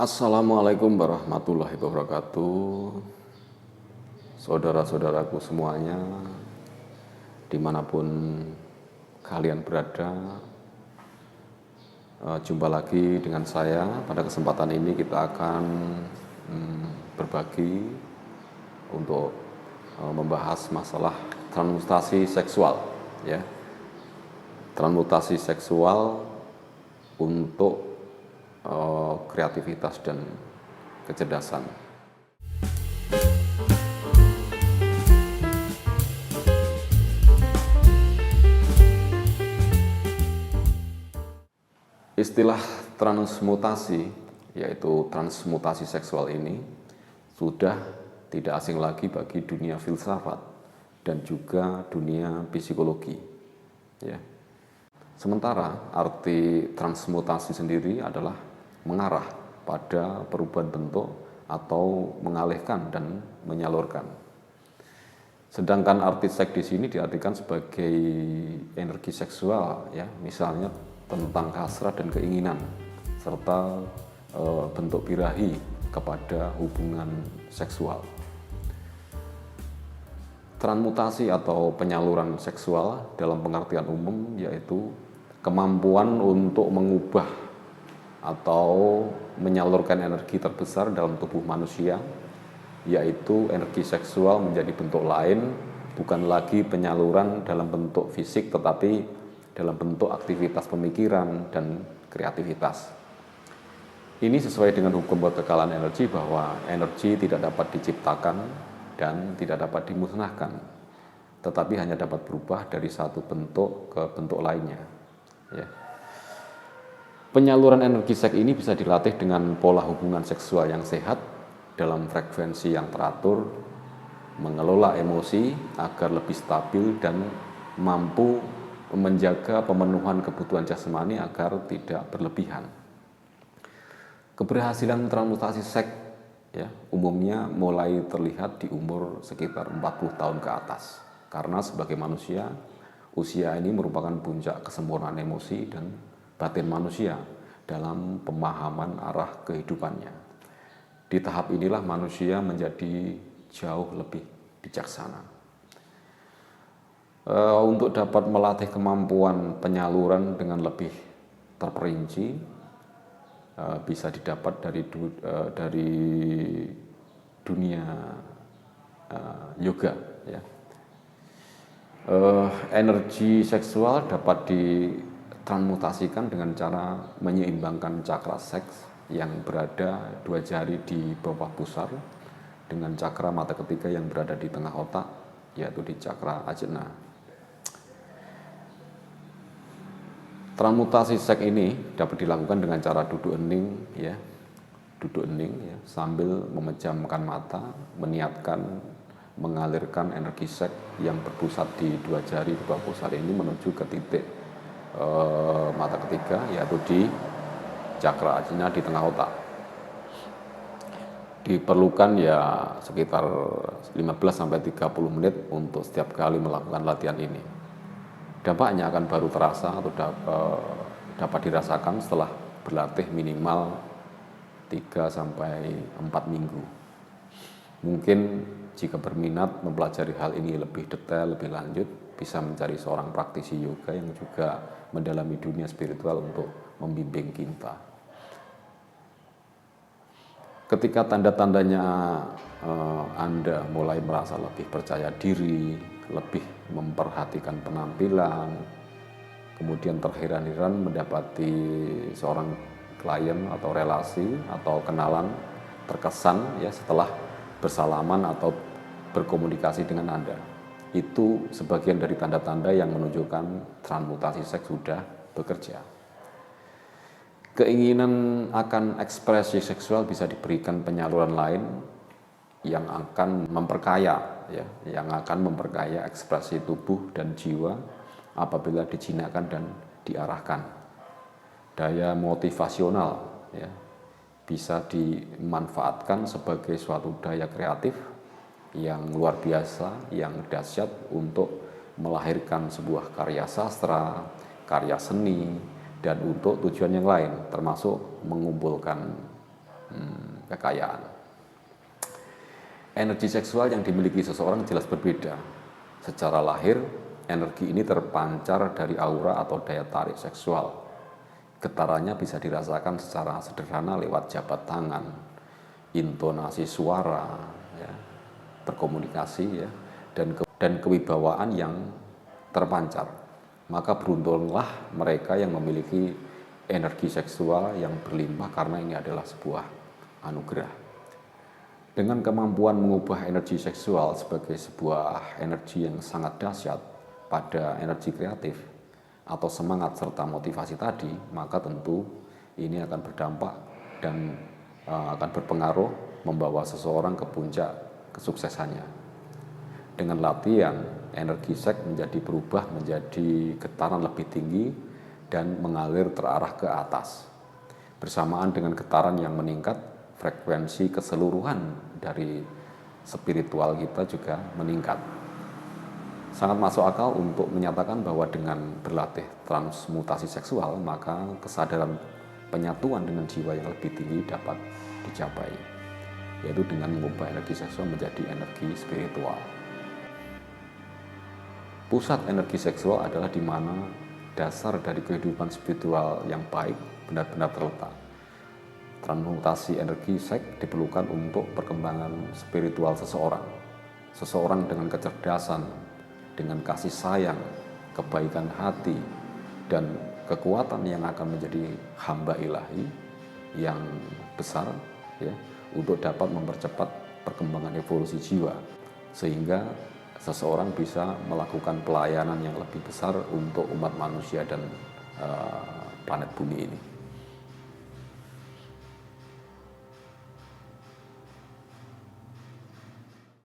Assalamualaikum warahmatullahi wabarakatuh. Saudara-saudaraku semuanya, dimanapun kalian berada, jumpa lagi dengan saya. Pada kesempatan ini kita akan berbagi untuk membahas masalah transmutasi seksual, ya. Transmutasi seksual untuk kreativitas dan kecerdasan. Istilah transmutasi, yaitu transmutasi seksual ini, sudah tidak asing lagi bagi dunia filsafat dan juga dunia psikologi. Ya. Sementara arti transmutasi sendiri adalah mengarah pada perubahan bentuk atau mengalihkan dan menyalurkan. Sedangkan arti seks di sini diartikan sebagai energi seksual, ya, misalnya tentang hasrat dan keinginan serta bentuk birahi kepada hubungan seksual. Transmutasi atau penyaluran seksual dalam pengertian umum yaitu kemampuan untuk mengubah atau menyalurkan energi terbesar dalam tubuh manusia, yaitu energi seksual menjadi bentuk lain, bukan lagi penyaluran dalam bentuk fisik tetapi dalam bentuk aktivitas pemikiran dan kreativitas. Ini sesuai dengan hukum kekekalan energi bahwa energi tidak dapat diciptakan dan tidak dapat dimusnahkan, tetapi hanya dapat berubah dari satu bentuk ke bentuk lainnya. Ya. Penyaluran energi seks ini bisa dilatih dengan pola hubungan seksual yang sehat dalam frekuensi yang teratur, mengelola emosi agar lebih stabil dan mampu menjaga pemenuhan kebutuhan jasmani agar tidak berlebihan. Keberhasilan transmutasi seks, ya, umumnya mulai terlihat di umur sekitar 40 tahun ke atas. Karena sebagai manusia, usia ini merupakan puncak kesempurnaan emosi dan batin manusia dalam pemahaman arah kehidupannya. Di tahap inilah manusia menjadi jauh lebih bijaksana. Untuk dapat melatih kemampuan penyaluran dengan lebih terperinci, bisa didapat dari dunia yoga. Ya. Energi seksual dapat ditransmutasikan dengan cara menyeimbangkan cakra seks yang berada 2 jari di bawah pusar dengan cakra mata ketiga yang berada di tengah otak, yaitu di cakra ajna. Transmutasi seks ini dapat dilakukan dengan cara duduk hening, ya, sambil memejamkan mata, meniatkan mengalirkan energi seks yang berpusat di 2 jari di bawah pusar ini menuju ke titik mata ketiga, yaitu di cakra ajna di tengah otak. Diperlukan ya sekitar 15-30 menit untuk setiap kali melakukan latihan ini. Dampaknya akan baru terasa atau dapat dirasakan setelah berlatih minimal 3-4 minggu. Mungkin jika berminat mempelajari hal ini lebih detail, lebih lanjut, bisa mencari seorang praktisi yoga yang juga mendalami dunia spiritual untuk membimbing kita. Ketika tanda-tandanya Anda mulai merasa lebih percaya diri, lebih memperhatikan penampilan, kemudian terheran-heran mendapati seorang klien atau relasi atau kenalan terkesan, ya, setelah bersalaman atau berkomunikasi dengan Anda. Itu sebagian dari tanda-tanda yang menunjukkan transmutasi seks sudah bekerja. Keinginan akan ekspresi seksual bisa diberikan penyaluran lain yang akan memperkaya, ya, yang akan memperkaya ekspresi tubuh dan jiwa apabila dijinakkan dan diarahkan. Daya motivasional, ya, bisa dimanfaatkan sebagai suatu daya kreatif yang luar biasa, yang dahsyat untuk melahirkan sebuah karya sastra, karya seni, dan untuk tujuan yang lain, termasuk mengumpulkan kekayaan. Energi seksual yang dimiliki seseorang jelas berbeda. Secara lahir, energi ini terpancar dari aura atau daya tarik seksual. Getarannya bisa dirasakan secara sederhana lewat jabat tangan, intonasi suara, ya, berkomunikasi, ya, dan kewibawaan yang terpancar. Maka beruntunglah mereka yang memiliki energi seksual yang berlimpah, karena ini adalah sebuah anugerah. Dengan kemampuan mengubah energi seksual sebagai sebuah energi yang sangat dahsyat pada energi kreatif atau semangat serta motivasi tadi, maka tentu ini akan berdampak dan akan berpengaruh membawa seseorang ke puncak kesuksesannya. Dengan latihan, energi seks berubah menjadi getaran lebih tinggi dan mengalir terarah ke atas. Bersamaan dengan getaran yang meningkat, frekuensi keseluruhan dari spiritual kita juga meningkat. Sangat masuk akal untuk menyatakan bahwa dengan berlatih transmutasi seksual, maka kesadaran penyatuan dengan jiwa yang lebih tinggi dapat dicapai, yaitu dengan mengubah energi seksual menjadi energi spiritual. Pusat energi seksual adalah di mana dasar dari kehidupan spiritual yang baik benar-benar terletak. Transmutasi energi seks diperlukan untuk perkembangan spiritual seseorang. Seseorang dengan kecerdasan, dengan kasih sayang, kebaikan hati, dan kekuatan yang akan menjadi hamba ilahi yang besar, ya, untuk dapat mempercepat perkembangan evolusi jiwa, sehingga seseorang bisa melakukan pelayanan yang lebih besar untuk umat manusia dan planet bumi ini.